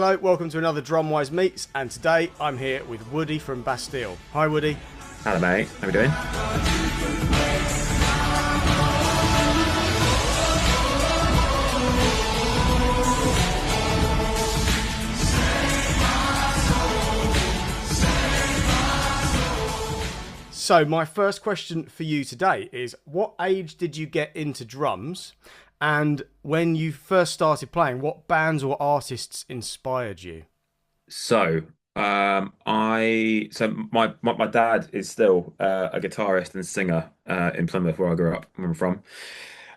Hello, welcome to another DrumWise Meets, and today I'm here with Woody from Bastille. Hi Woody. Hello, mate. How we doing? So my first question for you today is, what age did you get into drums? And when you first started playing, what bands or artists inspired you? So, my dad is still a guitarist and singer in Plymouth, where I grew up, where I'm from.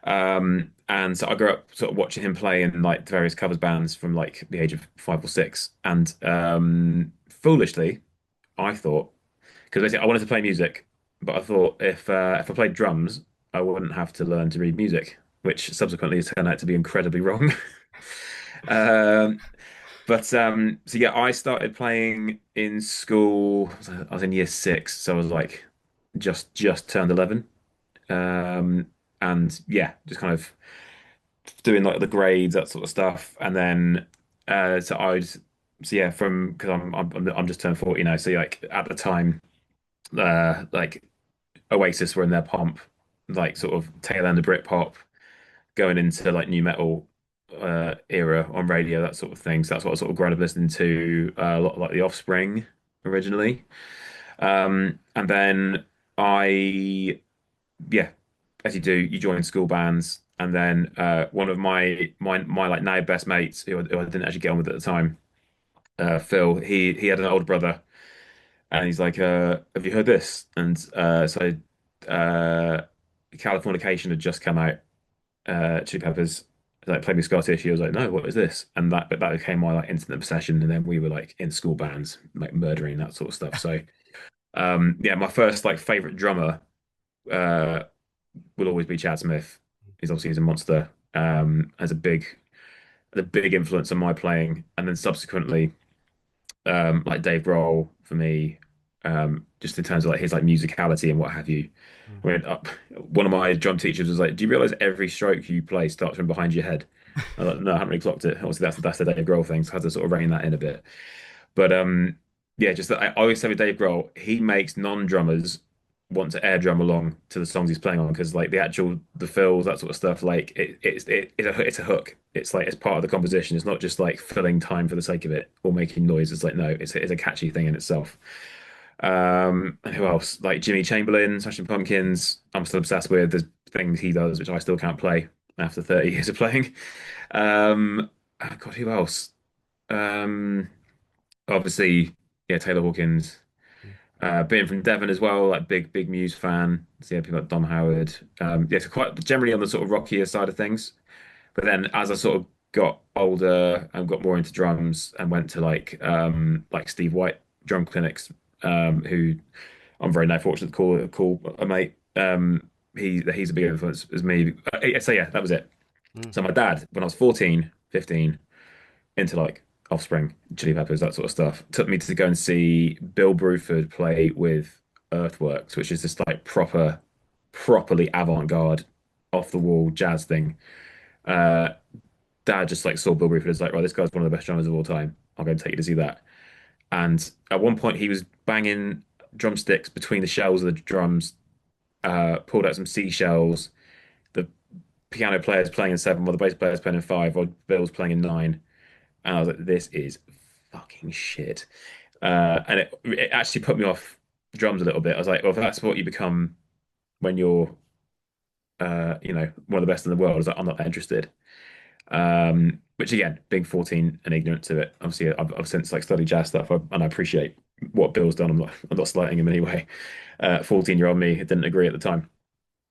And so I grew up sort of watching him play in like various covers bands from like the age of 5 or 6. And foolishly, I thought because basically I wanted to play music, but I thought if I played drums, I wouldn't have to learn to read music, which subsequently has turned out to be incredibly wrong. Um, so yeah, I started playing in school. I was in year 6, so I was like just turned 11. Um, and yeah, just kind of doing like the grades, that sort of stuff. And then so yeah, from because I'm just turned 40 now. So like at the time, like Oasis were in their pomp, like sort of tail end of Britpop, going into like new metal era on radio, that sort of thing. So that's what I sort of grown up listening to a lot like The Offspring originally. And then I, yeah, as you do, you join school bands. And then one of my like now best mates, who I didn't actually get on with at the time, Phil, he had an older brother, and he's like, "Have you heard this?" And uh, Californication had just come out, Chili Peppers, like played me Scar Tissue. I was like, no, what is this? And that became my like instant obsession. And then we were like in school bands, like murdering that sort of stuff. So yeah, my first like favorite drummer uh will always be Chad Smith. He's a monster. Has a big influence on my playing. And then subsequently, like Dave Grohl for me, just in terms of like his like musicality and what have you. When one of my drum teachers was like, "Do you realize every stroke you play starts from behind your head?" I was like, "No, I haven't really clocked it." Obviously, that's the Dave Grohl thing, so I had to sort of rein that in a bit. But yeah, just that I always say with Dave Grohl, he makes non-drummers want to air drum along to the songs he's playing on because like the fills, that sort of stuff, like it's a hook. It's like it's part of the composition. It's not just like filling time for the sake of it or making noise. It's like no, it's a catchy thing in itself. And who else? Like Jimmy Chamberlain, Smashing Pumpkins. I'm still obsessed with. There's things he does which I still can't play after 30 years of playing. Oh God, who else? Um, Obviously, yeah, Taylor Hawkins. Being from Devon as well, like big Muse fan. So yeah, people like Dom Howard. Yeah, so quite generally on the sort of rockier side of things. But then as I sort of got older and got more into drums and went to like Steve White drum clinics, who I'm very now fortunate to call a mate. He's a big influence as me. So yeah, that was it. Mm. So my dad, when I was 14, 15, into like Offspring, Chili Peppers, that sort of stuff, took me to go and see Bill Bruford play with Earthworks, which is this like properly avant-garde, off the wall jazz thing. Uh, Dad just like saw Bill Bruford as like, right, this guy's one of the best drummers of all time. I'll go and take you to see that. And at one point, he was banging drumsticks between the shells of the drums, pulled out some seashells. The piano player's playing in seven, while the bass player's playing in five, while Bill's playing in nine. And I was like, this is fucking shit. And it actually put me off drums a little bit. I was like, well, if that's what you become when you're, one of the best in the world, I was like, I'm not that interested. Which again, being 14 and ignorant to it, obviously I've since like studied jazz stuff and I appreciate what Bill's done. I'm not slighting him in any way. 14-year-old me didn't agree at the time.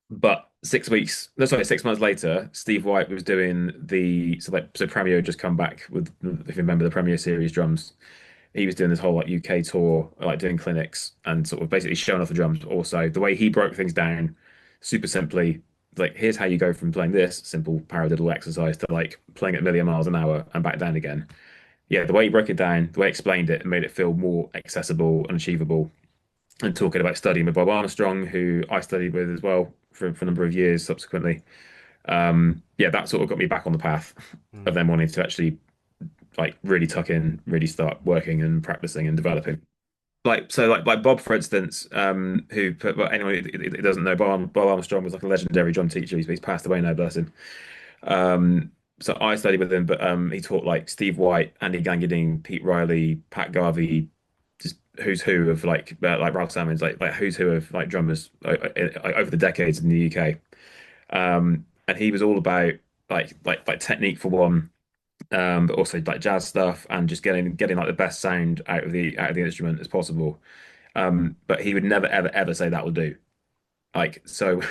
But 6 weeks, no, sorry, 6 months later, Steve White was doing so Premio had just come back with, if you remember, the Premio series drums. He was doing this whole like UK tour, like doing clinics and sort of basically showing off the drums. But also the way he broke things down super simply, like here's how you go from playing this simple paradiddle exercise to like playing at a million miles an hour and back down again. Yeah, the way he broke it down, the way he explained it, and made it feel more accessible and achievable. And talking about studying with Bob Armstrong, who I studied with as well for a number of years subsequently. Yeah, that sort of got me back on the path of Mm. them wanting to actually like really tuck in, really start working and practicing and developing. Like Bob, for instance, who put well, anyone who doesn't know, Bob Armstrong was like a legendary drum teacher. He's passed away now, bless him. So I studied with him, but he taught like Steve White, Andy Gangadine, Pete Riley, Pat Garvey, just who's who of like Ralph Salmons, like who's who of like drummers over the decades in the UK. And he was all about like technique for one, but also like jazz stuff and just getting like the best sound out of the instrument as possible. But he would never ever ever say that will do. Like so,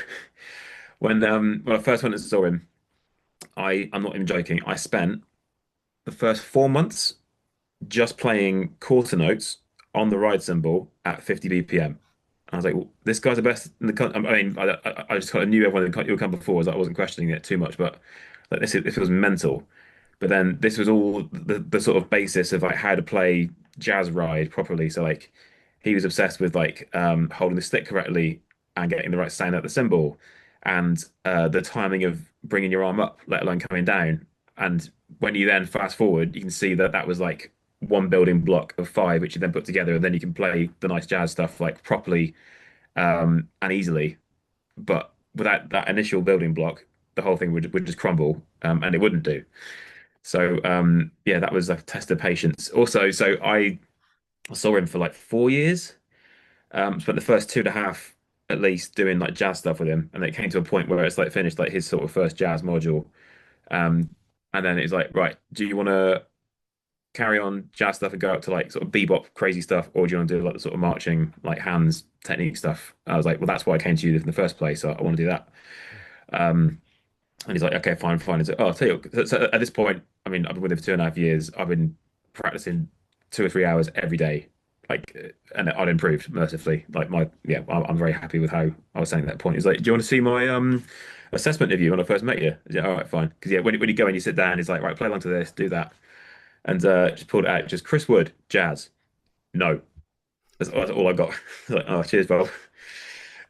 when I first went and saw him, I'm not even joking. I spent the first 4 months just playing quarter notes on the ride cymbal at 50 BPM. I was like, well, this guy's the best in the country. I mean, I just kind of knew everyone who would come before. I wasn't questioning it too much, but like this was mental. But then this was all the sort of basis of like how to play jazz ride properly. So like he was obsessed with like holding the stick correctly and getting the right sound at the cymbal and the timing of bringing your arm up, let alone coming down. And when you then fast forward, you can see that that was like one building block of five, which you then put together, and then you can play the nice jazz stuff like properly and easily. But without that initial building block, the whole thing would just crumble, and it wouldn't do. So yeah, that was a test of patience. Also, so I saw him for like 4 years. Spent the first two and a half at least doing like jazz stuff with him, and it came to a point where it's like finished like his sort of first jazz module. Um, and then it's like, right, do you want to carry on jazz stuff and go up to like sort of bebop crazy stuff, or do you want to do like the sort of marching like hands technique stuff? I was like, well, that's why I came to you in the first place. So I want to do that. Um, and he's like, okay, fine, fine. He's like, oh, I'll tell you. So at this point, I mean, I've been with him for 2.5 years. I've been practicing 2 or 3 hours every day, and I'd improved mercifully. Like yeah, I'm very happy with how I was saying at that point. He's like, do you want to see my assessment of you when I first met you? Is it all right, fine? Because yeah, when you go and you sit down, he's like, right, play along to this, do that, and just pulled it out. Just Chris Wood, jazz. No, that's all I got. Like, oh, cheers, Bob.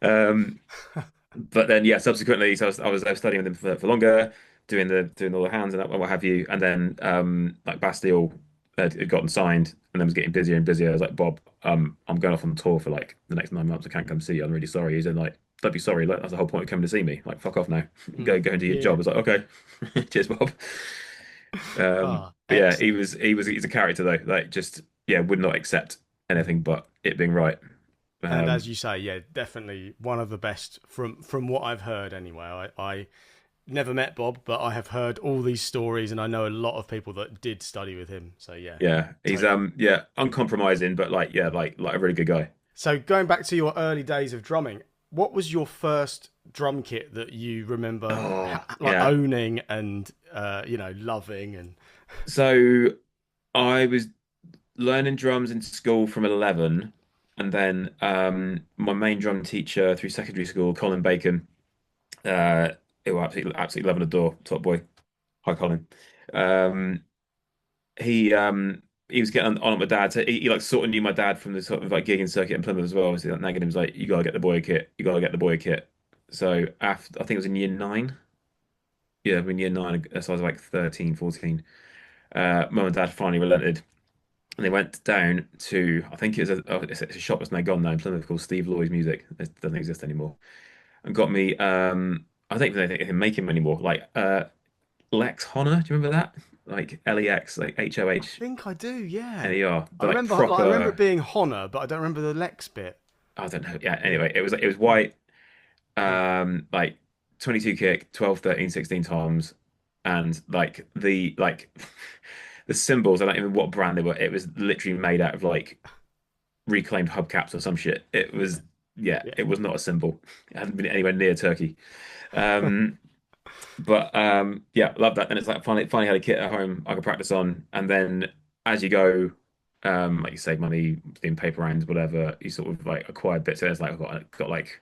Um, but then yeah, subsequently, so I was studying with him for longer, doing all the hands and what have you, and then like Bastille had gotten signed, and then was getting busier and busier. I was like, Bob, I'm going off on tour for like the next 9 months. I can't come see you. I'm really sorry. He's in like, don't be sorry. Like, that's the whole point of coming to see me. Like, fuck off now. Go and do your job. I Yeah. was like, okay, cheers, Bob. Ah, But yeah, excellent. he's a character though. Like, just yeah, would not accept anything but it being right. And as Um, you say, yeah, definitely one of the best from what I've heard anyway. I never met Bob, but I have heard all these stories, and I know a lot of people that did study with him. So yeah, yeah, he's totally. yeah, uncompromising, but like yeah, like a really good guy. So going back to your early days of drumming, what was your first drum kit that you remember Oh, like yeah. owning and loving and So I was learning drums in school from 11, and then my main drum teacher through secondary school, Colin Bacon, who I absolutely love and adore, top boy. Hi, Colin. Um, he was getting on with my dad. So he like sort of knew my dad from the sort of like gigging circuit in Plymouth as well. So like nagging him was like, you gotta get the boy a kit. You gotta get the boy a kit. So after I think it was in year nine. Yeah, in year nine, so I was like 13, 14. Mum and dad finally relented. And they went down to, I think it was it's a shop that's now gone now in Plymouth called Steve Lloyd's Music. It doesn't exist anymore. And got me, I don't even think they can make him anymore. Like Lex Honor, do you remember that? Like Lex, like I Hohner. think I do, yeah. But like I remember it proper, being Honor, but I don't remember the Lex bit. I don't know. Yeah, anyway, it was white, like 22 kick, 12, 13, 16 toms, and like the symbols, I don't even know what brand they were. It was literally made out of like reclaimed hubcaps or some shit. It was, yeah, Yeah. it was not a symbol. It hadn't been anywhere near Turkey. Um, but yeah, love that. And it's like finally had a kit at home I could practice on. And then as you go, like you save money doing paper rounds, whatever, you sort of like acquire bits. So it's like I've got like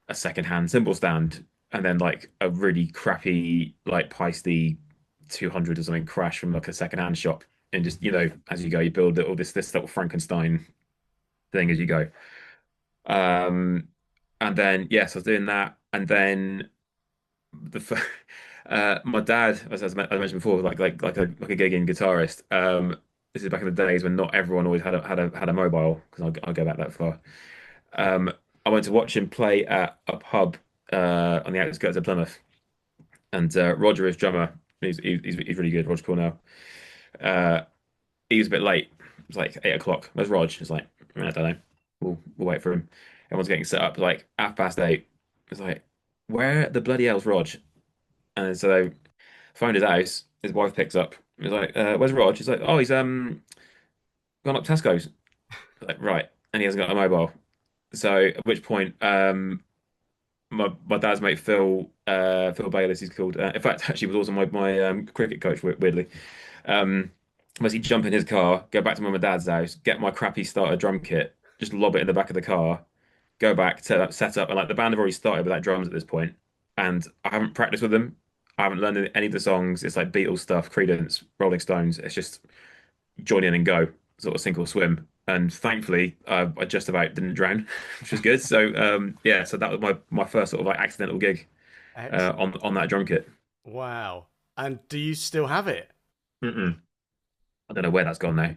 a second-hand cymbal stand, and then like a really crappy like Peisty 200 or something crash from like a second-hand shop. And just as you go, you build all this little Frankenstein thing as you go. Um, and then yes, I was doing that, and then the My dad, as I mentioned before, like a gigging guitarist. This is back in the days when not everyone always had a mobile because I'll go back that far. Um, I went to watch him play at a pub on the outskirts of Plymouth, and Roger, his drummer, he's really good. Roger Cornell. Uh, he was a bit late. It was like 8 o'clock. Where's Rog? It's like I don't know. We'll wait for him. Everyone's getting set up like 8:30. It's like where the bloody hell's Rog? And so they phoned his house. His wife picks up. He's like, "Where's Rog?" He's like, "Oh, he's gone up Tesco's." Like, right, and he hasn't got a mobile. So at which point, my dad's mate Phil Bayliss, he's called. In fact, actually, was also my cricket coach. Weirdly, was he jump in his car, go back to mum and dad's house, get my crappy starter drum kit, just lob it in the back of the car, go back, set up, and like the band have already started without drums at this point, and I haven't practiced with them. I haven't learned any of the songs. It's like Beatles stuff, Creedence, Rolling Stones. It's just join in and go, sort of sink or swim. And thankfully, I just about didn't drown, which was good. So yeah, so that was my first sort of like accidental gig Excellent. on that drum kit. Wow. And do you still have it? Mm-mm. I don't know where that's gone now.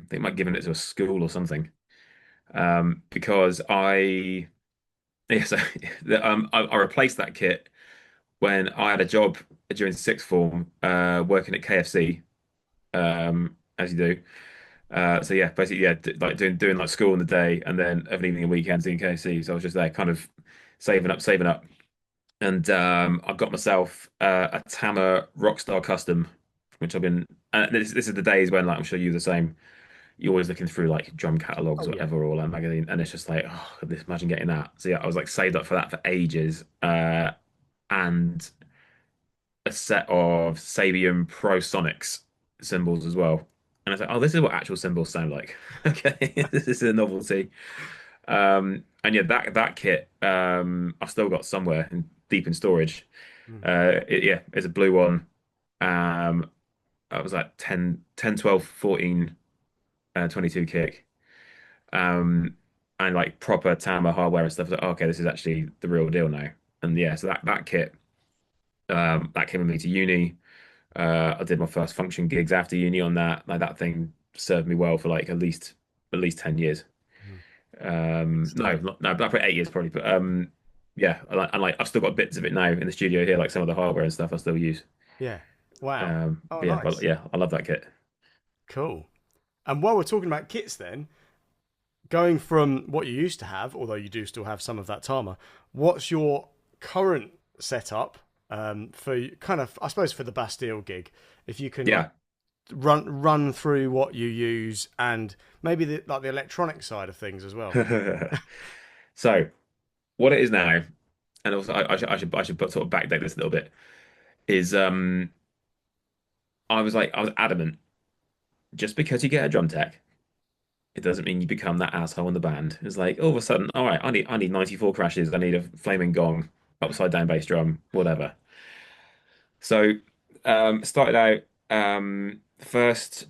They might have given it to a school or something. Because yeah, so I replaced that kit when I had a job during sixth form, working at KFC, as you do. So yeah, basically, yeah, like doing like school in the day and then of an evening and weekends doing KFC. So I was just there, kind of saving up, and I got myself a Tama Rockstar Custom, which I've been. And this is the days when, like, I'm sure you're the same. You're always looking through like drum catalogs Oh or yeah. whatever, or like magazine, and it's just like, oh, imagine getting that. So yeah, I was like saved up for that for ages, and a set of Sabian Pro Sonics cymbals as well. And I was like, oh, this is what actual cymbals sound like. Okay, this is a novelty. And yeah, that kit, I've still got somewhere deep in storage. Mm. Yeah, it's a blue one. I was like 10, 12, 14, 22 kick. Um, and like proper Tama hardware and stuff. Like, oh, okay, this is actually the real deal now. And yeah, so that kit, that came with me to uni. I did my first function gigs after uni on that. Like that thing served me well for like at least 10 years. Mm. Good No, stuff. no, probably 8 years probably. But yeah, and like I've still got bits of it now in the studio here, like some of the hardware and stuff I still use. Yeah. Wow. Oh, Yeah, well, nice. yeah, I love that kit. Cool. And while we're talking about kits, then going from what you used to have, although you do still have some of that Tama, what's your current setup for kind of, I suppose, for the Bastille gig? If you can like Yeah. run through what you use and maybe the electronic side of things as well. So what it is now, and also I should sort of backdate this a little bit, is I was adamant, just because you get a drum tech, it doesn't mean you become that asshole in the band. It's like all of a sudden, all right, I need 94 crashes, I need a flaming gong, upside down bass drum, whatever. So started out first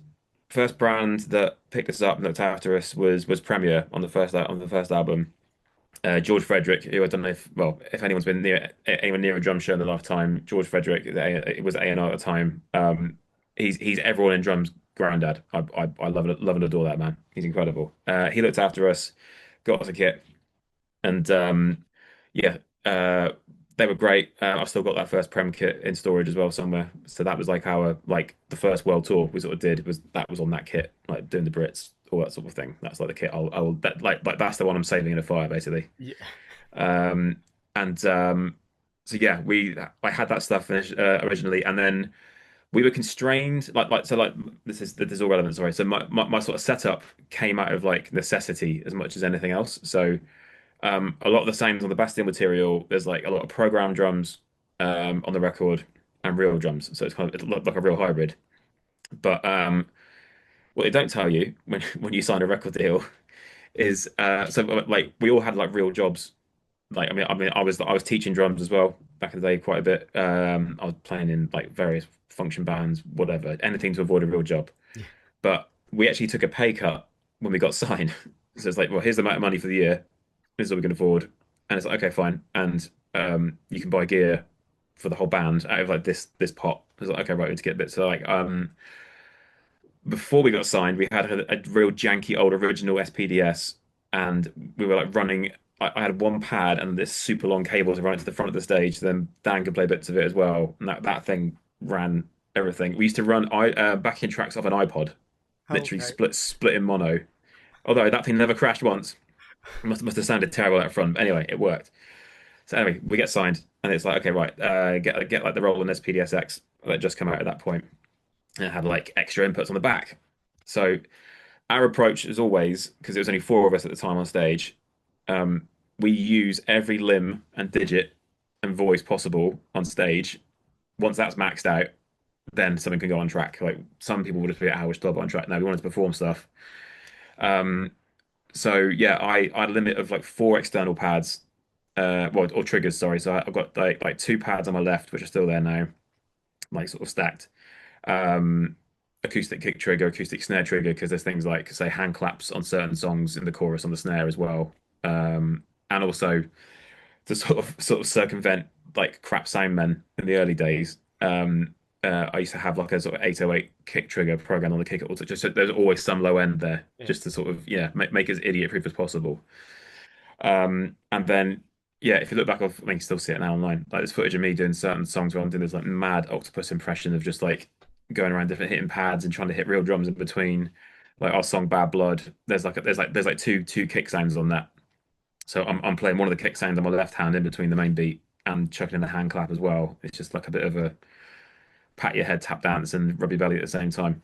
brand that picked us up and looked after us was Premier on the first album. George Frederick, who I don't know if anyone's been near anyone near a drum show in their lifetime, George Frederick, it was A&R at the time. He's everyone in drums granddad. I love and adore that man. He's incredible. He looked after us, got us a kit, and yeah, they were great. I've still got that first Prem kit in storage as well somewhere. So that was like our like the first world tour we sort of did was on that kit, like doing the Brits, all that sort of thing. That's like the kit I'll like that's the one I'm saving in a fire basically. Yeah. Um, and so yeah, I had that stuff finished, originally, and then we were constrained like this is all relevant. Sorry, so my sort of setup came out of like necessity as much as anything else. So a lot of the sounds on the Bastille material, there's like a lot of program drums on the record and real drums, so it looked like a real hybrid. But what they don't tell you when you sign a record deal is like we all had like real jobs. Like I was teaching drums as well back in the day quite a bit. I was playing in like various function bands, whatever, anything to avoid a real job. Yeah. But we actually took a pay cut when we got signed. So it's like, well, here's the amount of money for the year. This is what we can afford. And it's like, okay, fine. And you can buy gear for the whole band out of like this pot. I was like, okay, right, we need to get a bit. So like before we got signed, we had a real janky old original SPDS, and we were like running. I had one pad and this super long cable to run it to the front of the stage. Then Dan could play bits of it as well, and that thing ran everything. We used to run backing tracks off an iPod, literally Okay. split in mono. Although that thing never crashed once. Must have sounded terrible out front. But anyway, it worked. So anyway, we get signed, and it's like, okay, right, get like the Roland SPDSX that just come out at that point, and it had like extra inputs on the back. So our approach is always, because it was only four of us at the time on stage, um, we use every limb and digit and voice possible on stage. Once that's maxed out, then something can go on track. Like some people would just be at Howard Club on track. No, we wanted to perform stuff. Um, so yeah, I had a limit of like four external pads, well, or triggers, sorry. So I've got like two pads on my left, which are still there now, like sort of stacked. Um, acoustic kick trigger, acoustic snare trigger, because there's things like say hand claps on certain songs in the chorus on the snare as well. And also to sort of circumvent like crap sound men in the early days. I used to have like a sort of 808 kick trigger program on the kick. Also, just so there's always some low end there, Yeah. just to sort of make as idiot proof as possible. And then yeah, if you look back, I mean, you still see it now online. Like there's footage of me doing certain songs where I'm doing this like mad octopus impression of just like going around different hitting pads and trying to hit real drums in between. Like our song Bad Blood, there's like two kick sounds on that. So I'm playing one of the kick sounds on my left hand in between the main beat and chucking in the hand clap as well. It's just like a bit of a pat your head tap dance and rub your belly at the same time.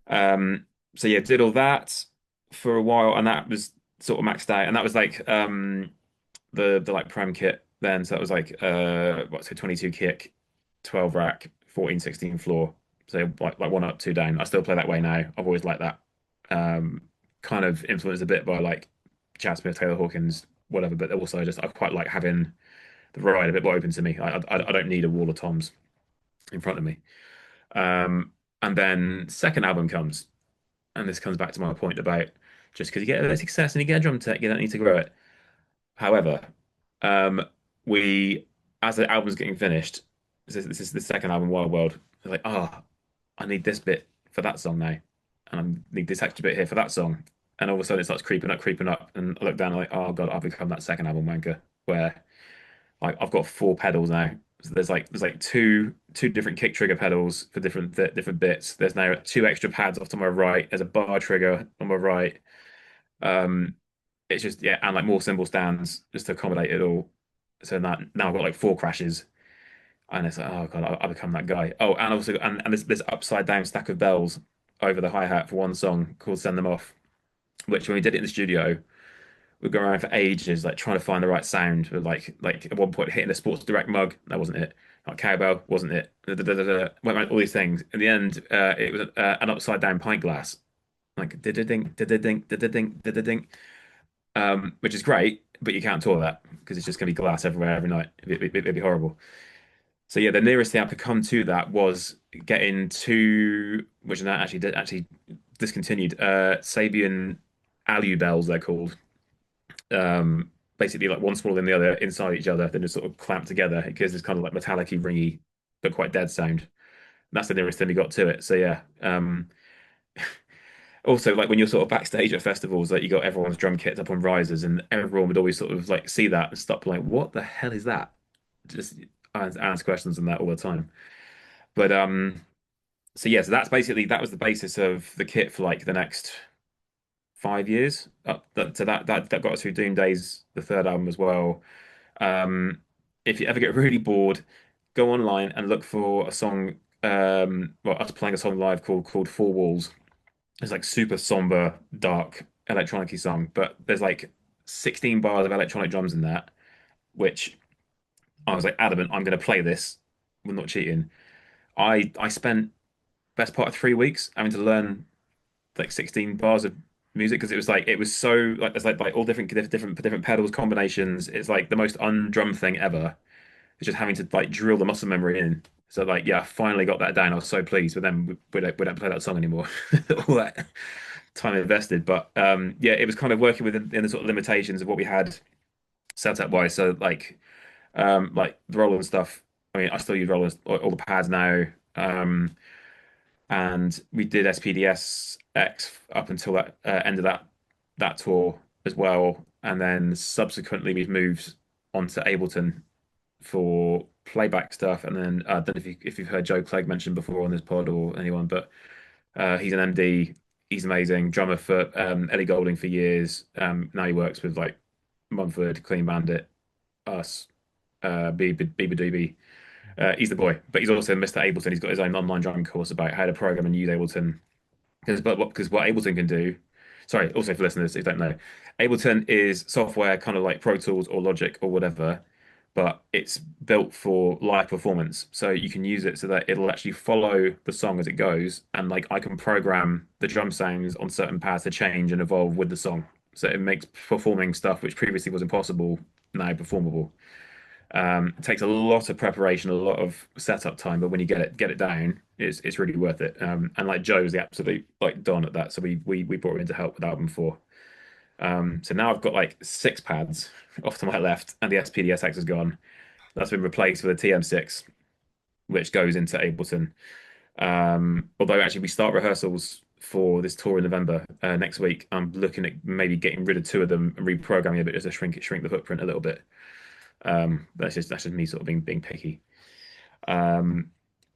Um, so yeah, did all that for a while, and that was sort of maxed out, and that was like the like prem kit then. So that was like what's it, 22 kick, 12 rack, 14, 16 floor. So like one up, two down. I still play that way now. I've always liked that. Um, kind of influenced a bit by like Chad Smith, Taylor Hawkins, whatever. But also just I quite like having the ride a bit more open to me. I don't need a wall of toms in front of me. Um, and then second album comes, and this comes back to my point about just because you get a bit of success and you get a drum tech, you don't need to grow it. However, um, we as the album's getting finished, this is the second album, Wild World. It's like, I need this bit for that song now, and I need this extra bit here for that song. And all of a sudden it starts creeping up, and I look down and I'm like, oh God, I've become that second album wanker where like I've got four pedals now. So there's like two different kick trigger pedals for different bits. There's now two extra pads off to my right. There's a bar trigger on my right. Um, it's just yeah, and like more cymbal stands just to accommodate it all. So now I've got like four crashes, and it's like oh God, I become that guy. Oh, and also and this upside down stack of bells over the hi hat for one song called "Send Them Off," which when we did it in the studio we'd go around for ages, like trying to find the right sound. With like at one point hitting a Sports Direct mug, that wasn't it. Like cowbell, wasn't it. Went around all these things. In the end, it was an upside down pint glass, like did a ding, did a ding, did a ding, did a ding. Which is great, but you can't tour that because it's just gonna be glass everywhere every night. It'd be horrible. So yeah, the nearest thing I could come to that was getting two, which is now actually discontinued. Sabian Alu bells, they're called, basically like one smaller than the other inside each other, then just sort of clamped together. It gives this kind of like metallic-y, ringy, but quite dead sound. That's the nearest thing we got to it. So yeah. Also, like when you're sort of backstage at festivals, like you got everyone's drum kits up on risers, and everyone would always sort of like see that and stop like, what the hell is that? Just ask questions on that all the time. But so yeah, so that was the basis of the kit for like the next 5 years. So that got us through Doom Days, the third album as well. If you ever get really bored, go online and look for a song. Well, us playing a song live called Four Walls. It's like super somber, dark, electronic-y song, but there's like 16 bars of electronic drums in that, which I was like adamant, I'm going to play this. We're not cheating. I spent best part of 3 weeks having to learn like 16 bars of music because it was so like there's like all different pedals combinations. It's like the most undrum thing ever. It's just having to like drill the muscle memory in. So like yeah, I finally got that down. I was so pleased, but then we don't play that song anymore. All that time invested, but yeah, it was kind of working within in the sort of limitations of what we had setup wise. So like the Roland stuff. I mean, I still use rollers, all the pads now. And we did SPDS X up until that end of that tour as well. And then subsequently, we've moved on to Ableton for playback stuff. And then I don't know if you've heard Joe Clegg mentioned before on this pod or anyone, but he's an MD. He's amazing drummer for Ellie Goulding for years. Now he works with like Mumford, Clean Bandit, us, Bieber Doobie. He's the boy, but he's also Mr. Ableton. He's got his own online drumming course about how to program and use Ableton. Because what Ableton can do, sorry, also for listeners who don't know, Ableton is software kind of like Pro Tools or Logic or whatever, but it's built for live performance. So you can use it so that it'll actually follow the song as it goes, and like I can program the drum sounds on certain pads to change and evolve with the song. So it makes performing stuff which previously was impossible now performable. It takes a lot of preparation, a lot of setup time, but when you get it down, it's really worth it. And like Joe was the absolute like don at that, so we brought him in to help with album four. So now I've got like six pads off to my left, and the SPDSX is gone. That's been replaced with a TM6, which goes into Ableton. Although actually we start rehearsals for this tour in November next week. I'm looking at maybe getting rid of two of them and reprogramming a bit just to shrink the footprint a little bit. That's just me sort of being picky. Um,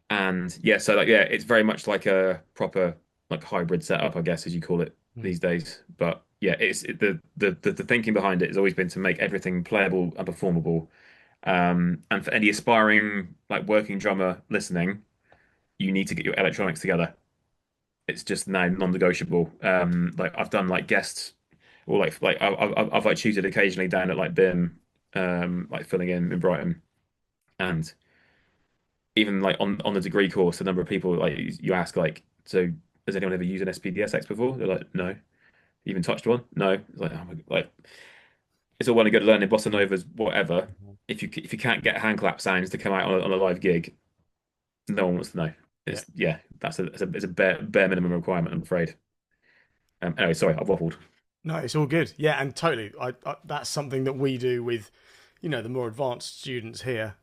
and yeah, so like yeah, it's very much like a proper like hybrid setup, I guess, as you call it Mm. these days. But yeah, the thinking behind it has always been to make everything playable and performable. And for any aspiring like working drummer listening, you need to get your electronics together. It's just now non-negotiable. Like I've done like guests or like I've like tutored occasionally down at like BIM, like filling in Brighton, and even like on the degree course, a number of people like you ask like, so has anyone ever used an SPDSX before? They're like, no. Even touched one? No. It's like, oh my, like it's all well and good learning bossa novas, whatever. If you can't get hand clap sounds to come out on a live gig, no one wants to know. Yeah. It's yeah, it's a bare minimum requirement, I'm afraid. Anyway, sorry, I've waffled. No, it's all good. Yeah, and totally. That's something that we do with, the more advanced students here,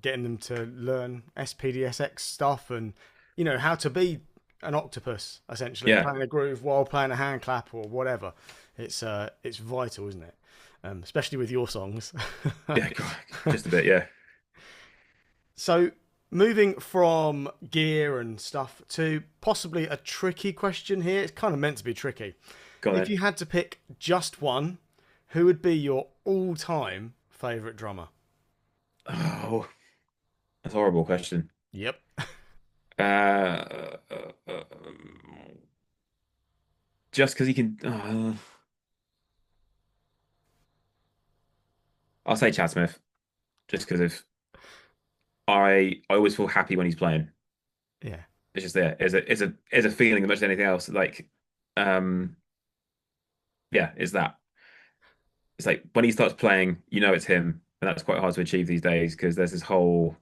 getting them to learn SPDSX stuff and, how to be an octopus essentially, Yeah, playing a groove while playing a hand clap or whatever. It's vital, isn't it? Especially with your songs. yeah, just a bit, yeah. So, moving from gear and stuff to possibly a tricky question here. It's kind of meant to be tricky. Go on If then. you had to pick just one, who would be your all-time favorite drummer? Oh, that's a horrible question. Yep. Just because he can, I'll say Chad Smith. Just because of I always feel happy when he's playing. Yeah. It's just there. It's a feeling as much as anything else. Like, um, yeah, is that it's like when he starts playing, you know it's him, and that's quite hard to achieve these days because there's this whole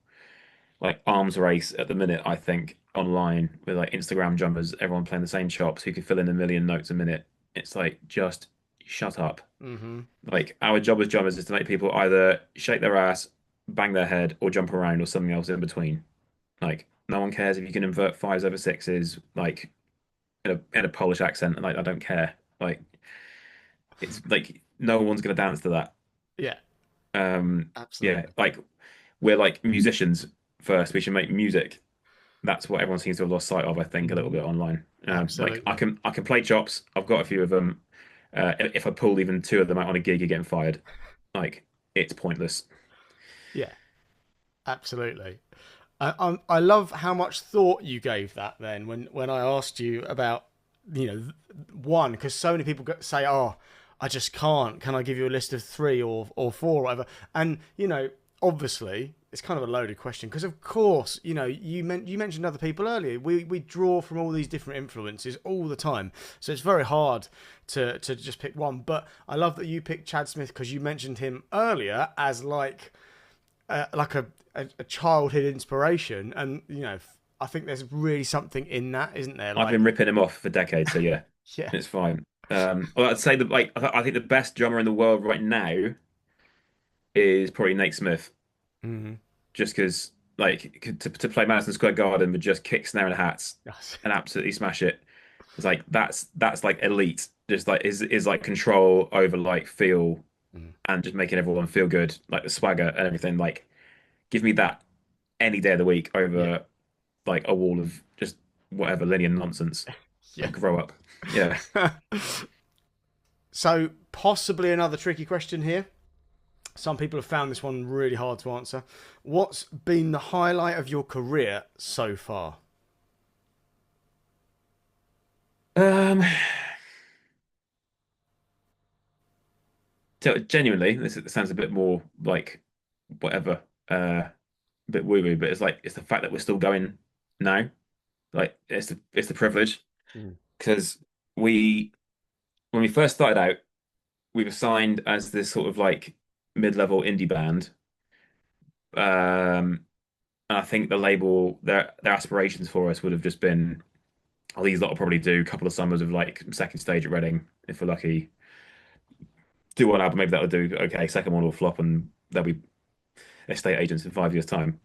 like arms race at the minute, I think, online with like Instagram drummers, everyone playing the same chops who can fill in a million notes a minute. It's like just shut up. Mm-hmm. Like our job as drummers is to make people either shake their ass, bang their head, or jump around or something else in between. Like no one cares if you can invert fives over sixes, like in a Polish accent, and like I don't care. Like it's like no one's gonna dance to that. Yeah. Yeah, Absolutely. like we're like musicians first. We should make music. That's what everyone seems to have lost sight of, I think, a little Mm-hmm. bit online. Like I Absolutely. can I can play chops. I've got a few of them. If I pull even two of them out on a gig, you're getting fired. Like it's pointless. Yeah. Absolutely. I love how much thought you gave that then when I asked you about one, because so many people say, "Oh, I just can't. Can I give you a list of three or four or whatever?" And obviously it's kind of a loaded question because of course you mentioned other people earlier. We draw from all these different influences all the time, so it's very hard to just pick one. But I love that you picked Chad Smith because you mentioned him earlier as like a childhood inspiration, and I think there's really something in that, isn't there? I've Like, been ripping him off for decades, so yeah, yeah. it's fine. Well, I'd say that like I think the best drummer in the world right now is probably Nate Smith, Hmm. just because. like to play Madison Square Garden with just kick, snare, and hats Yes. and absolutely smash it. It's like that's like elite. Just like is like control over like feel Mm. and just making everyone feel good, like the swagger and everything. Like give me that any day of the week Yeah. over like a wall of just whatever linear nonsense. Yeah. Like grow up. Yeah. So, possibly another tricky question here. Some people have found this one really hard to answer. What's been the highlight of your career so far? Um. So genuinely, this sounds a bit more like whatever, a bit woo woo, but it's like it's the fact that we're still going now. Like it's the privilege Mm. because we when we first started out, we were signed as this sort of like mid-level indie band. And I think the label their aspirations for us would have just been, oh, these lot will probably do a couple of summers of like second stage at Reading if we're lucky. Do one album, maybe that'll do okay. Second one will flop, and they'll be estate agents in 5 years' time.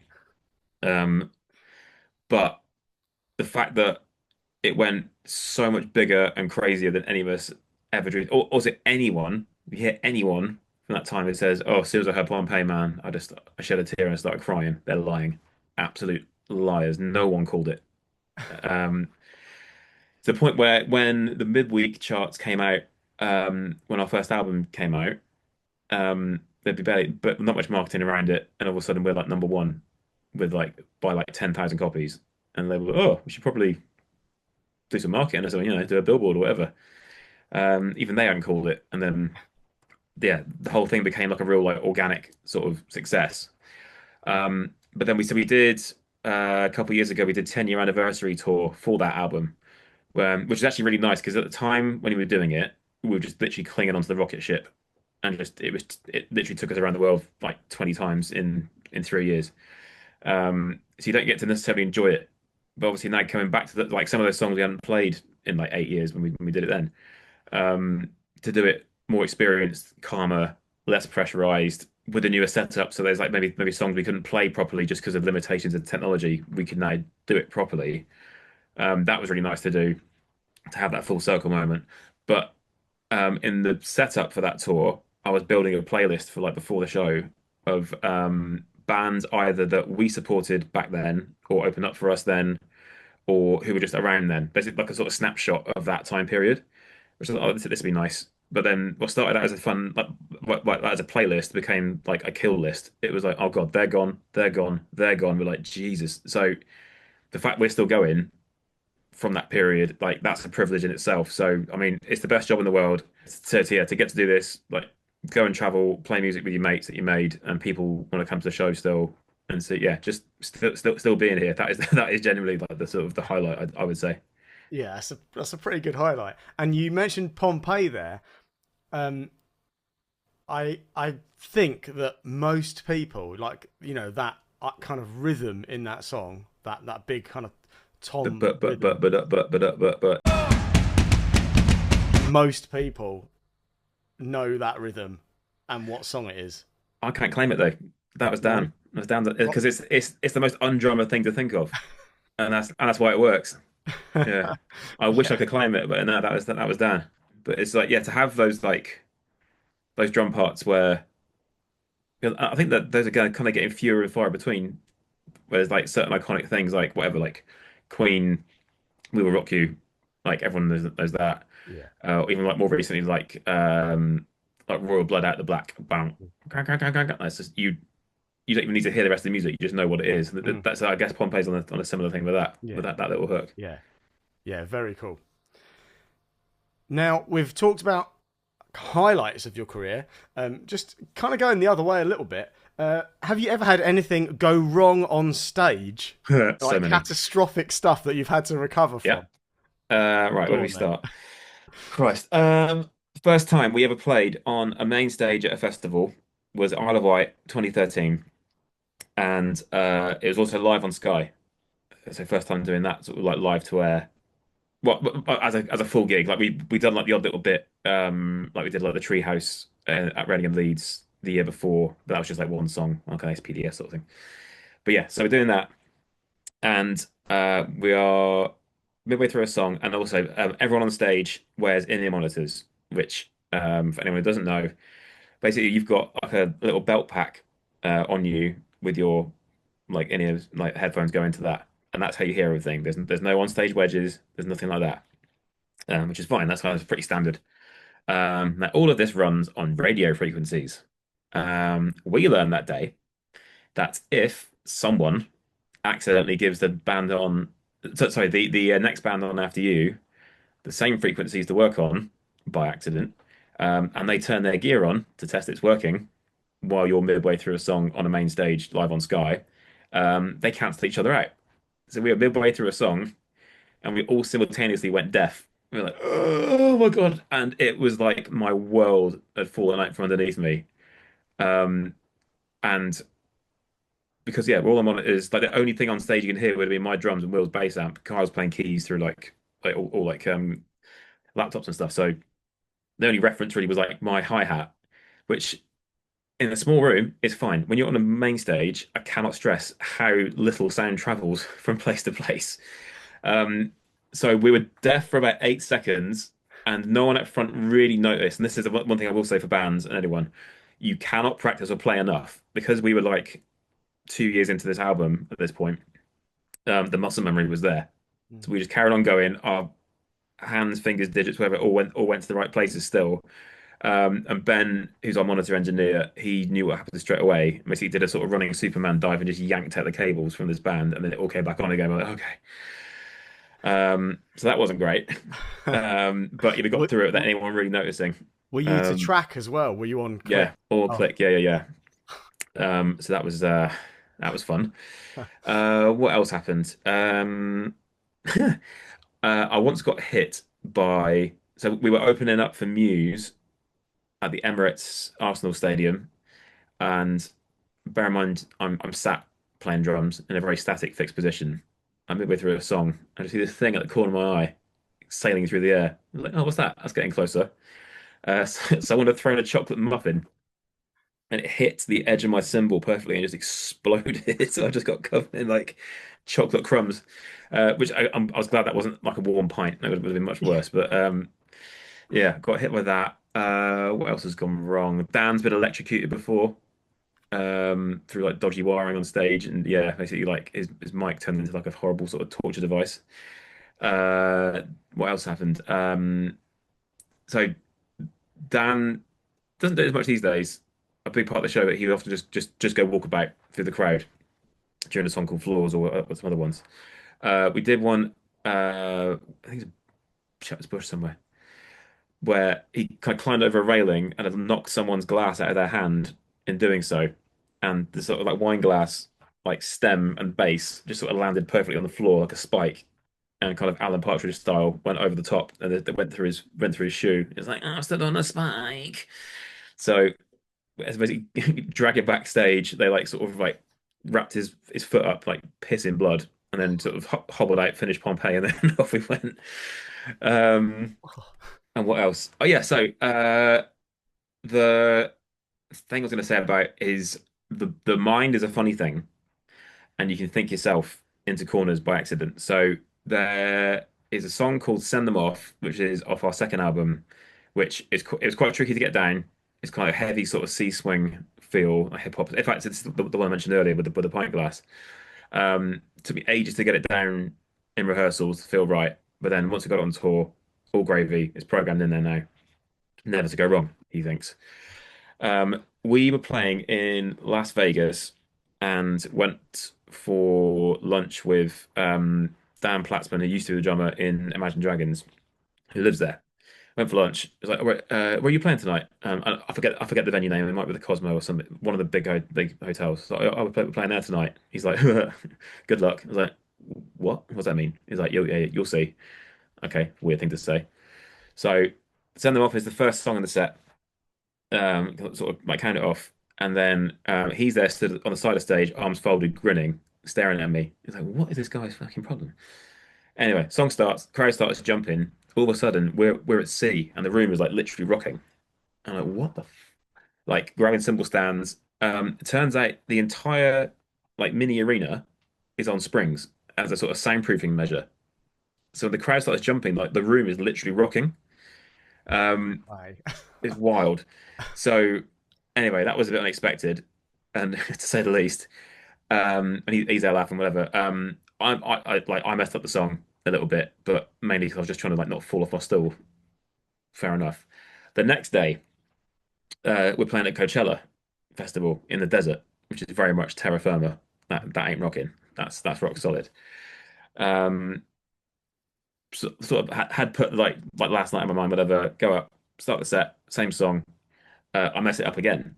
Um, but the fact that it went so much bigger and crazier than any of us ever dreamed. Or is it anyone? You hear anyone from that time who says, "Oh, as soon as I heard Pompeii Man, I shed a tear and started crying." They're lying, absolute liars. No one called it. Um, to the point where when the midweek charts came out, when our first album came out, there'd be barely, but not much marketing around it, and all of a sudden we're like number one with like by like 10,000 copies, and they were, oh, we should probably do some marketing or something, do a billboard or whatever. Even they hadn't called it, and then yeah, the whole thing became like a real like organic sort of success. But then we did a couple of years ago we did 10-year anniversary tour for that album, which is actually really nice because at the time when we were doing it, we were just literally clinging onto the rocket ship, and just it literally took us around the world like 20 times in 3 years. So you don't get to necessarily enjoy it, but obviously now coming back to like some of those songs we hadn't played in like 8 years when we did it then, um, to do it more experienced, calmer, less pressurized with a newer setup. So there's like maybe songs we couldn't play properly just because of limitations of technology. We can now do it properly. That was really nice to do, to have that full circle moment. But in the setup for that tour, I was building a playlist for like before the show of bands either that we supported back then or opened up for us then, or who were just around then. Basically, like a sort of snapshot of that time period, which I thought, oh, this would be nice. But then what started out as a fun, like as a playlist became like a kill list. It was like, oh God, they're gone, they're gone, they're gone. We're like, Jesus. So the fact we're still going from that period, like that's a privilege in itself. So I mean, it's the best job in the world to get to do this, like go and travel, play music with your mates that you made, and people want to come to the show still. And so yeah, just still being here. That is that is genuinely like the sort of the highlight, I would say. Yeah, that's a pretty good highlight. And you mentioned Pompeii there. Um, I think that most people like that kind of rhythm in that song, that big kind of But tom but but but rhythm. but but but but but Most people know that rhythm and what song it is. I can't claim it though. That was No. Dan. That was Dan What? because it's the most undrummer thing to think of, and that's why it works. Yeah, I wish I Yeah. could claim it, but no, that was Dan. But it's like yeah, to have those like those drum parts where I think that those are kind of getting fewer and far between. Whereas like certain iconic things like whatever like Queen, We Will Rock You, like everyone knows that. Yeah. Even like more recently like Royal Blood Out the Black, bang, gang, gang, gang, gang, gang. That's just you don't even need to hear the rest of the music. You just know what it is. Mhm. That's I guess Pompeii's on a similar thing with that Yeah. that little hook. Yeah. Yeah. Very cool. Now we've talked about highlights of your career. Just kind of going the other way a little bit. Have you ever had anything go wrong on stage, So like many. catastrophic stuff that you've had to recover Yeah. from? Right, where Go do we on then. start? Christ. First time we ever played on a main stage at a festival was Isle of Wight 2013, and it was also live on Sky. So first time doing that sort of like live to air. Well, as a full gig, like we done like the odd little bit, like we did like the Treehouse at Reading and Leeds the year before, but that was just like one song, like an SPDS sort of thing. But yeah, so we're doing that, and we are midway through a song, and also everyone on stage wears in-ear monitors, which, for anyone who doesn't know, basically you've got like a little belt pack on you with your like in-ear like headphones go into that, and that's how you hear everything. There's no on-stage wedges, there's nothing like that, which is fine. That's kind of pretty standard. Now all of this runs on radio frequencies. We learned that day that if someone accidentally gives the band on, sorry, the next band on after you the same frequencies to work on by accident, and they turn their gear on to test it's working while you're midway through a song on a main stage live on Sky, they cancel each other out. So we were midway through a song and we all simultaneously went deaf. We were like, oh my God. And it was like my world had fallen out from underneath me. Um, and because yeah, we're all on monitors. Like the only thing on stage you can hear would be my drums and Will's bass amp. Kyle's playing keys through like all like laptops and stuff. So the only reference really was like my hi-hat, which in a small room is fine. When you're on a main stage, I cannot stress how little sound travels from place to place. Um, so we were deaf for about 8 seconds, and no one up front really noticed. And this is one thing I will say for bands and anyone: you cannot practice or play enough because we were like 2 years into this album at this point. The muscle memory was there, Mm. so we just carried on going. Our hands, fingers, digits, whatever, all went to the right places still. And Ben, who's our monitor engineer, he knew what happened straight away. Basically, did a sort of running Superman dive and just yanked out the cables from this band, and then it all came back on again. We're like, okay. So that wasn't great. But yeah, we got Were, through it without anyone really noticing. were you to Um, track as well? Were you on click? yeah, all Oh, click. Yeah. So that was fun. What else happened? I once got hit by. So we were opening up for Muse at the Emirates Arsenal Stadium, and bear in mind, I'm sat playing drums in a very static, fixed position. I'm midway through a song, and I see this thing at the corner of my eye sailing through the air. I'm like, oh, what's that? That's getting closer. So I would have thrown a chocolate muffin, and it hit the edge of my cymbal perfectly and just exploded. So I just got covered in like chocolate crumbs, which I was glad that wasn't like a warm pint. That would have been much worse. But yeah, got hit with that. What else has gone wrong? Dan's been electrocuted before through like dodgy wiring on stage, and yeah, basically like his mic turned into like a horrible sort of torture device. Uh, what else happened? So Dan doesn't do it as much these days. A big part of the show, but he would often just go walk about through the crowd during a song called Floors or some other ones. We did one. I think it's Shepherd's Bush somewhere, where he kind of climbed over a railing and had knocked someone's glass out of their hand in doing so, and the sort of like wine glass, like stem and base, just sort of landed perfectly on the floor like a spike, and kind of Alan Partridge style went over the top, and it went through his shoe. It's like, oh, I stood on a spike. So as basically drag it backstage, they like sort of like wrapped his foot up like piss in blood, and then sort of hobbled out, finished Pompeii, and then off we went. Um, and what else? Oh yeah, so the thing I was going to say about is the mind is a funny thing, and you can think yourself into corners by accident. So there is a song called "Send Them Off," which is off our second album, which it was quite tricky to get down. It's kind of heavy, sort of C swing feel, like hip hop. In fact, it's the one I mentioned earlier with the pint glass. Took me ages to get it down in rehearsals to feel right, but then once we got it on tour, all gravy. It's programmed in there now. Never to go wrong, he thinks. We were playing in Las Vegas and went for lunch with Dan Platzman, who used to be the drummer in Imagine Dragons, who lives there. Went for lunch. It was like, where are you playing tonight? I forget the venue name. It might be the Cosmo or something, one of the big hotels. So we're playing there tonight. He's like, good luck. I was like, what? What does that mean? He's like, yeah, you'll see. Okay, weird thing to say. So, Send Them Off is the first song in the set. Sort of like count it off, and then he's there stood on the side of stage, arms folded, grinning, staring at me. He's like, "What is this guy's fucking problem?" Anyway, song starts, crowd starts jumping. All of a sudden, we're at sea, and the room is like literally rocking. I'm like, "What the?" Like grabbing cymbal stands. It turns out the entire like mini arena is on springs as a sort of soundproofing measure. So when the crowd starts jumping, like the room is literally rocking. Um, Right. it's wild. So anyway, that was a bit unexpected, and to say the least. And he's there laughing, whatever. I messed up the song a little bit, but mainly because I was just trying to like not fall off my stool. Fair enough. The next day, we're playing at Coachella Festival in the desert, which is very much terra firma. That ain't rocking. That's rock solid. Um, sort of had put like last night in my mind, whatever. Go up, start the set, same song. I mess it up again.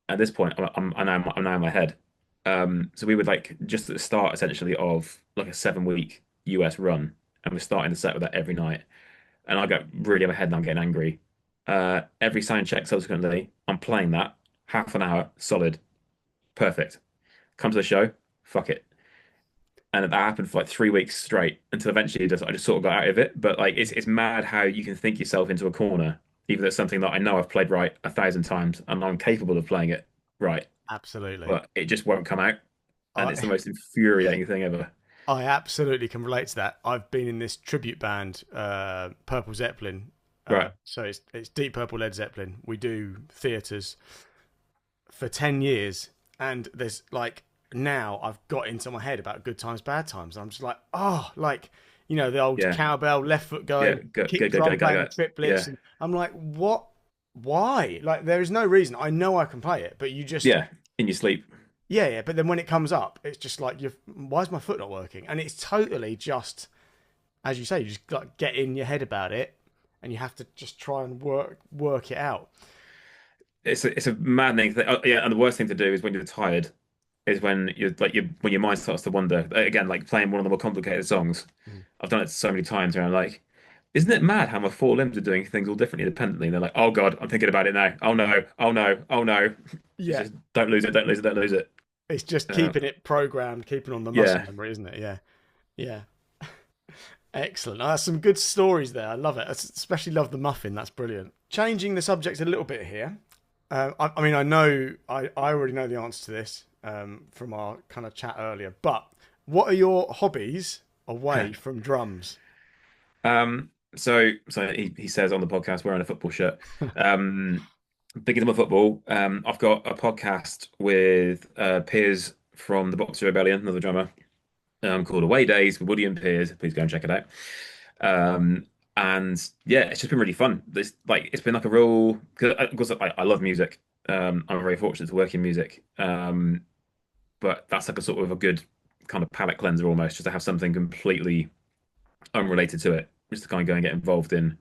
At this point, I'm now in my head. So we would like just at the start essentially of like a 7 week US run, and we're starting the set with that every night. And I get really in my head and I'm getting angry. Every sound check subsequently, I'm playing that half an hour solid, perfect. Come to the show, fuck it. And that happened for like 3 weeks straight until eventually I just sort of got out of it. But like it's mad how you can think yourself into a corner, even though it's something that I know I've played right 1,000 times and I'm capable of playing it right, Absolutely. but it just won't come out. And it's the I most infuriating thing ever. I absolutely can relate to that. I've been in this tribute band, Purple Zeppelin. Right. So it's Deep Purple, Led Zeppelin. We do theatres for 10 years, and there's like now I've got into my head about good times, bad times. I'm just like, oh, like the old Yeah. cowbell, left foot Yeah. going, Go, go, kick go, go, drum go, playing the go. triplets, Yeah. and I'm like, what? Why? Like, there is no reason. I know I can play it, but you just Yeah. In your sleep. yeah, yeah. But then when it comes up, it's just like, why is my foot not working? And it's totally just as you say, you just got to get in your head about it, and you have to just try and work it out. It's a maddening thing. Yeah, and the worst thing to do is when you're tired, is when when your mind starts to wander. Again, like playing one of the more complicated songs. Mm. I've done it so many times where I'm like, isn't it mad how my four limbs are doing things all differently independently? And they're like, oh God, I'm thinking about it now. Oh no, oh no, oh no. It's Yeah, just don't lose it, don't lose it, don't lose it. it's just Uh, keeping it programmed, keeping on the muscle yeah. memory, isn't it? Yeah, yeah. Excellent. Some good stories there. I love it. I especially love the muffin. That's brilliant. Changing the subject a little bit here. I mean, I know I already know the answer to this from our kind of chat earlier. But what are your hobbies away from drums? So he says on the podcast wearing a football shirt. Um, big into my football. I've got a podcast with Piers from the Boxer Rebellion, another drummer, called Away Days with Woody and Piers. Please go and check it out. Um, and yeah, it's just been really fun. It's been like a real because I love music. I'm very fortunate to work in music. But that's like a sort of a good kind of palate cleanser almost, just to have something completely unrelated to it, just to kind of go and get involved in.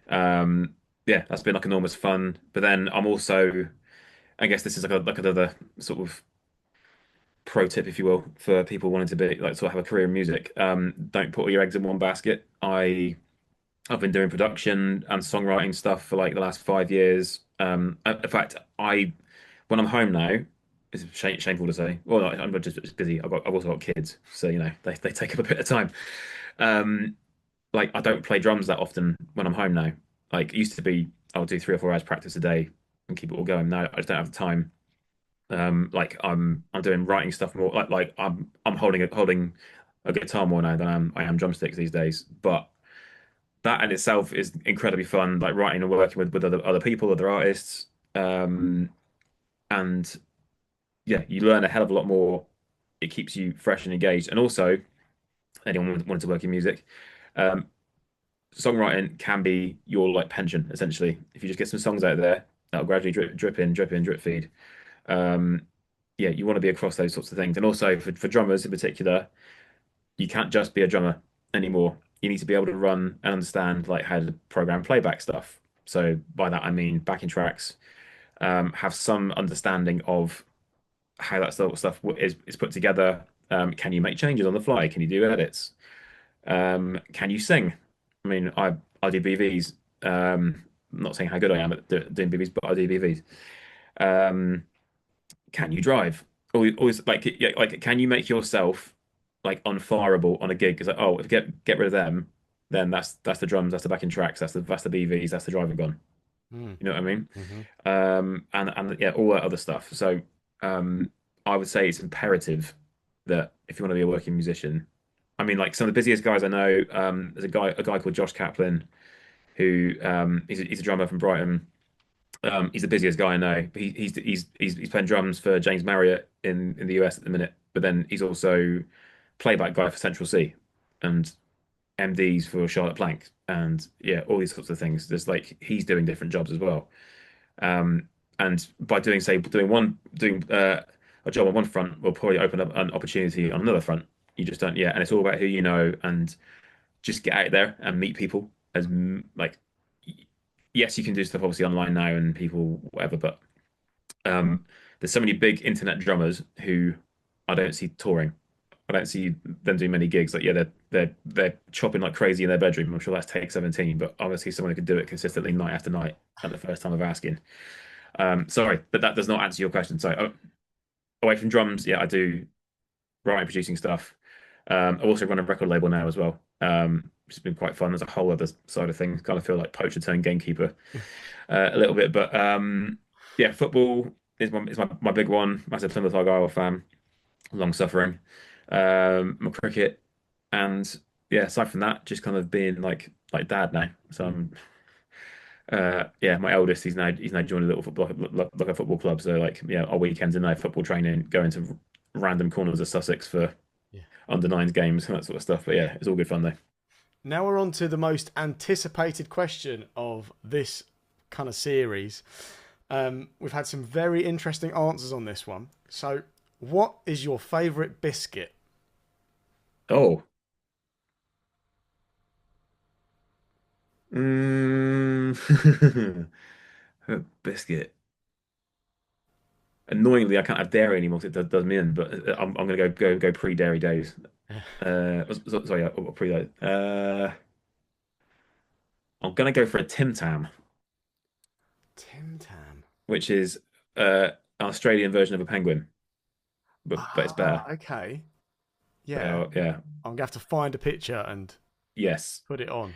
Um, yeah, that's been like enormous fun. But then I'm also, I guess this is like another sort of pro tip, if you will, for people wanting to be like sort of have a career in music. Don't put all your eggs in one basket. I've been doing production and songwriting stuff for like the last 5 years. In fact, I when I'm home now, it's shameful to say. Well, I'm not just busy. I've also got kids, so they take up a bit of time. Um, like I don't play drums that often when I'm home now. Like it used to be, I'll do 3 or 4 hours practice a day and keep it all going. Now I just don't have the time. Like I'm doing writing stuff more. Like I'm holding a guitar more now than I am drumsticks these days. But that in itself is incredibly fun. Like writing and working with other people, other artists. And yeah, you learn a hell of a lot more. It keeps you fresh and engaged. And also, anyone wanted to work in music. Um, Songwriting can be your like pension essentially. If you just get some songs out there, that'll gradually drip in, drip in, drip feed. Um, yeah, you want to be across those sorts of things. And also for drummers in particular, you can't just be a drummer anymore. You need to be able to run and understand like how to program playback stuff. So by that I mean backing tracks, have some understanding of how that sort of stuff is put together. Can you make changes on the fly? Can you do edits? Can you sing? I mean, I do BVs. I'm not saying how good I am at doing BVs, but I do BVs. Um, can you drive? Always like yeah, like can you make yourself like unfireable on a gig? It's like oh, if you get rid of them, then that's the drums, that's the backing tracks, that's the BVs, that's the driving gone. Mm. You know what I mean? Hmm. And yeah, all that other stuff. So um, I would say it's imperative that if you want to be a working musician, I mean, like some of the busiest guys I know, there's a guy called Josh Kaplan who he's a drummer from Brighton. He's the busiest guy I know. He's playing drums for James Marriott in the US at the minute, but then he's also playback guy for Central C and MDs for Charlotte Plank, and yeah, all these sorts of things. There's like he's doing different jobs as well. Um, and by doing say doing a job on one front will probably open up an opportunity on another front. You just don't, yeah. And it's all about who you know and just get out there and meet people. Like, yes, you can do stuff obviously online now and people whatever, but um, there's so many big internet drummers who I don't see touring. I don't see them doing many gigs. Like, yeah, they're chopping like crazy in their bedroom. I'm sure that's take 17, but I want to see someone who could do it consistently night after night at the first time of asking. Sorry, but that does not answer your question. So, away from drums, yeah, I do writing, producing stuff. I also run a record label now as well, which has been quite fun. There's a whole other side of things. Kind of feel like poacher turned gamekeeper a little bit, but yeah, football is my big one. Massive Plymouth Argyle fan, long suffering. My cricket, and yeah, aside from that, just kind of being like dad now. So I'm yeah, my eldest, he's now joined a little football like a football club. So like yeah, our weekends are now football training, going to random corners of Sussex for Yeah. under nines games and that sort of stuff. But yeah, it's all good fun though. Now we're on to the most anticipated question of this kind of series. We've had some very interesting answers on this one. So, what is your favourite biscuit? Oh, mm. A biscuit. Annoyingly, I can't have dairy anymore because it does me in. But I'm gonna go pre-dairy days. Sorry, pre that. I'm gonna go for a Tim Tam, Tim Tam. which is an Australian version of a penguin, but it's better. Okay. Yeah. So yeah, I'm gonna have to find a picture and yes, put it on.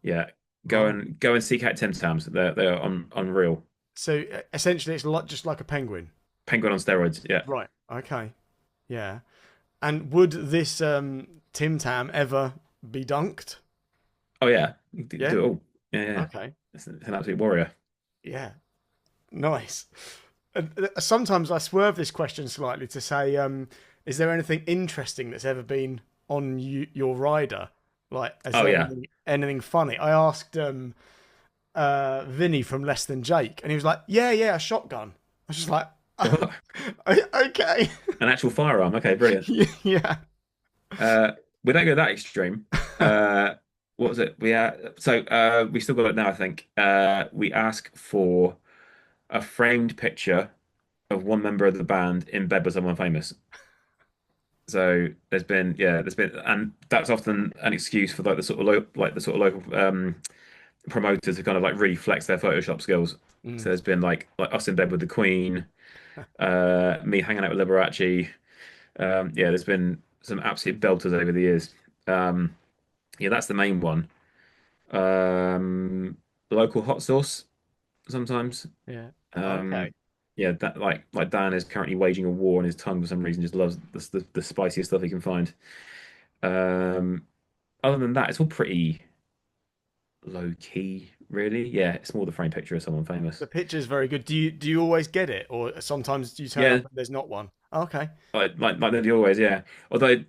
yeah. Go Right. and go and seek out Tim Tams. They're unreal. So essentially, it's like just like a penguin. Penguin on steroids. Yeah. Right. Okay. Yeah. And would this Tim Tam ever be dunked? Oh yeah, you Yeah. do it all. Yeah, yeah. Okay. It's an absolute warrior. Yeah. Nice. And sometimes I swerve this question slightly to say, is there anything interesting that's ever been on your rider? Like, is Oh there yeah. anything funny? I asked Vinny from Less Than Jake, and he was like, yeah, a shotgun. I was just like, okay. An actual firearm. Okay, brilliant. Yeah. Uh, we don't go that extreme. What was it? We still got it now, I think. We ask for a framed picture of one member of the band in bed with someone famous. So and that's often an excuse for like the sort of local promoters to kind of like really flex their Photoshop skills. So Mm, there's been like us in bed with the Queen, me hanging out with Liberace. Yeah, there's been some absolute belters over the years. Um, yeah, that's the main one. Local hot sauce sometimes. yeah. Um, Okay. yeah, that like Dan is currently waging a war on his tongue for some reason. Just loves the spiciest stuff he can find. Um, other than that, it's all pretty low key, really. Yeah, it's more the frame picture of someone famous. The picture's very good. Do you always get it, or sometimes do you turn Yeah, up and there's not one? Okay. like they do always. Yeah. Although,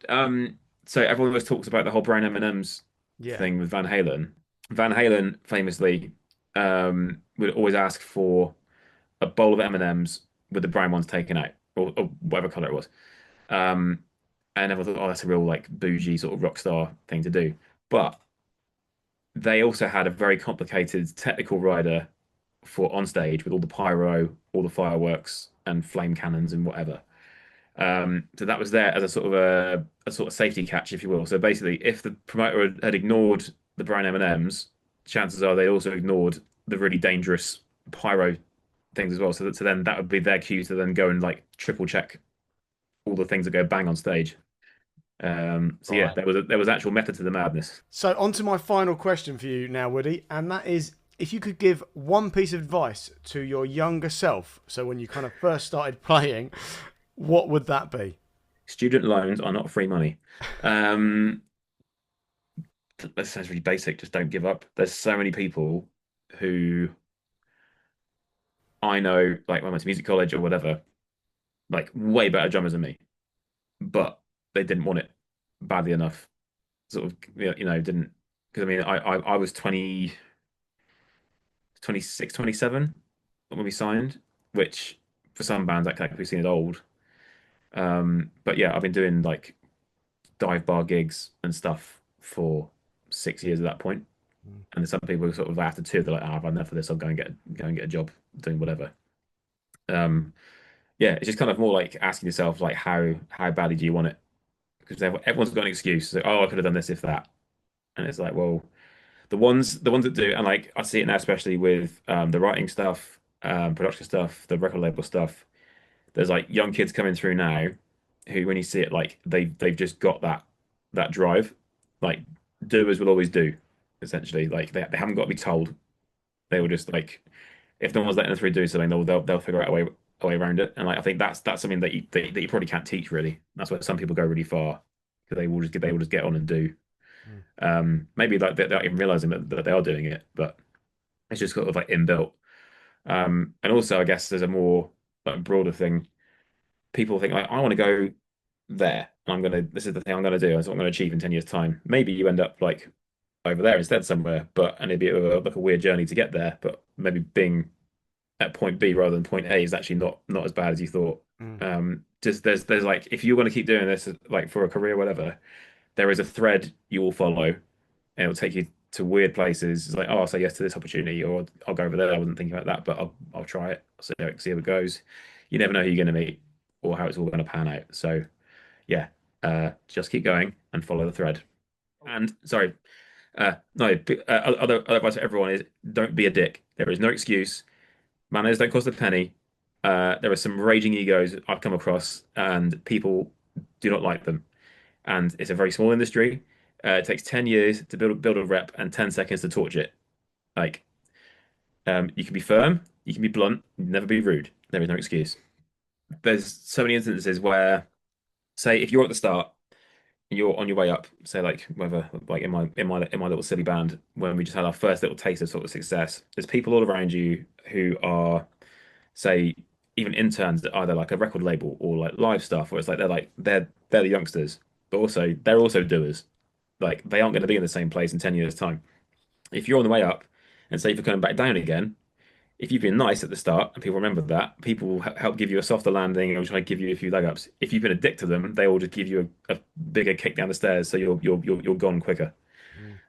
so everyone always talks about the whole brown M&Ms Yeah. thing with Van Halen. Van Halen famously would always ask for a bowl of M&Ms with the brown ones taken out, or whatever color it was. Um, and everyone thought, oh, that's a real like bougie sort of rock star thing to do. But they also had a very complicated technical rider for on stage with all the pyro, all the fireworks, and flame cannons and whatever. So that was there as a sort of safety catch, if you will. So basically, if the promoter had ignored the brown M&Ms, chances are they also ignored the really dangerous pyro things as well. So then that would be their cue to then go and like triple check all the things that go bang on stage. So yeah, Right. there was actual method to the madness. So on to my final question for you now, Woody, and that is if you could give one piece of advice to your younger self, so when you kind of first started playing, What would that be? Student loans are not free money. Um, that sounds really basic. Just don't give up. There's so many people who I know, like when I went to music college or whatever, like way better drummers than me, but they didn't want it badly enough. Sort of, didn't because I mean, I was 20, 26, 27 when we signed, which for some bands that could be seen as old. But yeah, I've been doing like dive bar gigs and stuff for 6 years at that point. Mm. And then some people sort of after two, they're like, "Oh, I've had enough of this. I'll go and get a job doing whatever." Um, yeah, it's just kind of more like asking yourself like how badly do you want it? Because everyone's got an excuse. So, oh, I could have done this if that. And it's like, well, the ones that do, and like I see it now, especially with the writing stuff, production stuff, the record label stuff. There's like young kids coming through now who, when you see it, like they've just got that drive. Like doers will always do, essentially. Like they haven't got to be told. They will just like if no one's letting them through do something, they'll figure out a way around it. And like I think that's something that you probably can't teach really. That's where some people go really far because they will just get on and do. Mm. Maybe like they're not even realizing that they are doing it, but it's just sort of like inbuilt. And also I guess there's a more like broader thing. People think like I want to go there. This is the thing I'm gonna do. That's what I'm gonna achieve in 10 years' time. Maybe you end up like over there instead somewhere, but it'd be like a weird journey to get there. But maybe being at point B rather than point A is actually not as bad as you thought. Mm. Just there's like if you're going to keep doing this like for a career, or whatever, there is a thread you will follow, and it'll take you to weird places. It's like, oh, I'll say yes to this opportunity, or I'll go over there. I wasn't thinking about that, but I'll try it. See how it goes. You never know who you're going to meet or how it's all going to pan out. So yeah, just keep going and follow the thread. And sorry, no, other advice for everyone is don't be a dick. There is no excuse. Manners don't cost a penny. There are some raging egos I've come across, and people do not like them. And it's a very small industry. It takes 10 years to build a rep and 10 seconds to torch it. Like, you can be firm, you can be blunt, never be rude. There is no excuse. There's so many instances where, say, if you're at the start, you're on your way up, say like whether like in my little silly band when we just had our first little taste of sort of success, there's people all around you who are say even interns at either like a record label or like live stuff where it's like they're the youngsters, but also they're also doers. Like they aren't going to be in the same place in 10 years' time. If you're on the way up and say if you're coming back down again, if you've been nice at the start and people remember that, people will help give you a softer landing and try to give you a few leg ups. If you've been a dick to them, they will just give you a bigger kick down the stairs, so you're gone quicker.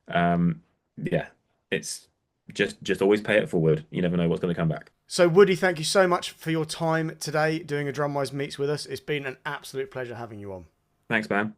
Mm. Um, yeah, it's just always pay it forward. You never know what's going to come back. So, Woody, thank you so much for your time today doing a DrumWise Meets with us. It's been an absolute pleasure having you on. Thanks, man.